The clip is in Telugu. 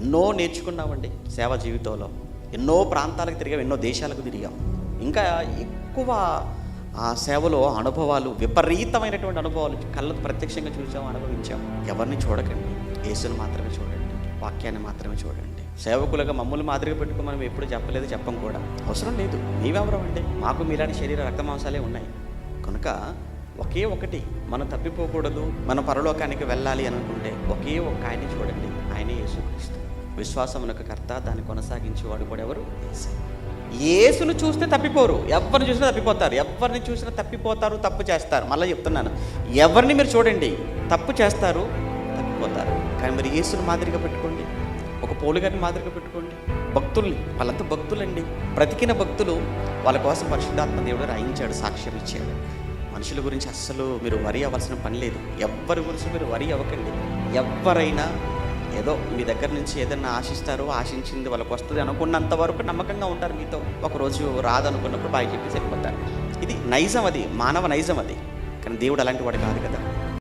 ఎన్నో నేర్చుకున్నామండి సేవ జీవితంలో. ఎన్నో ప్రాంతాలకు తిరిగాం, ఎన్నో దేశాలకు తిరిగాం. ఇంకా ఎక్కువ ఆ సేవలో అనుభవాలు, విపరీతమైనటువంటి అనుభవాలు కళ్ళతో ప్రత్యక్షంగా చూసాం, అనుభవించాం. ఎవరిని చూడకండి, యేసుని మాత్రమే చూడండి, వాక్యాన్ని మాత్రమే చూడండి. సేవకులుగా మమ్మల్ని మాదిరిగా పెట్టుకుని మనం ఎప్పుడు చెప్పలేదు, చెప్పం కూడా. అవసరం లేదు. నీవెవరం అంటే మాకు మీలాంటి శరీర రక్తమాంసాలే ఉన్నాయి. కనుక ఒకే ఒకటి, మనం తప్పిపోకూడదు, మనం పరలోకానికి వెళ్ళాలి అని అనుకుంటే ఒకే ఒక్క ఆయన్ని చూడండి, ఆయనే యేసుక్రీస్తు. విశ్వాసమునకు కర్త, దాన్ని కొనసాగించేవాడు కూడా ఎవరు? యేసే. యేసును చూస్తే తప్పిపోరు, ఎవరిని చూసినా తప్పిపోతారు. ఎవరిని చూసినా తప్పిపోతారు, తప్పు చేస్తారు. మళ్ళీ చెప్తున్నాను, ఎవరిని మీరు చూడండి, తప్పు చేస్తారు, తప్పిపోతారు. కానీ మీరు యేసును మాదిరిగా పెట్టుకోండి, ఒక పౌలు గారిని మాదిరిగా పెట్టుకోండి. భక్తుల్ని, వాళ్ళంతా భక్తులండి, బ్రతికిన భక్తులు. వాళ్ళ కోసం పరిశుద్ధాత్మ దేవుడు రాయించాడు, సాక్ష్యం ఇచ్చాడు. మనుషుల గురించి అస్సలు మీరు వరి అవ్వాల్సిన పని లేదు. ఎవరి గురించి మీరు వరి అవ్వకండి. ఎవరైనా ఏదో మీ దగ్గర నుంచి ఏదైనా ఆశిస్తారో, ఆశించింది వాళ్ళకి వస్తుంది అనుకున్నంత వరకు నమ్మకంగా ఉంటారు మీతో. ఒకరోజు రాదనుకున్నప్పుడు బాగా చెప్పి వెళ్ళిపోతారు. ఇది నైజం, అది మానవ నైజం అది. కానీ దేవుడు అలాంటి వాడు కాదు కదా.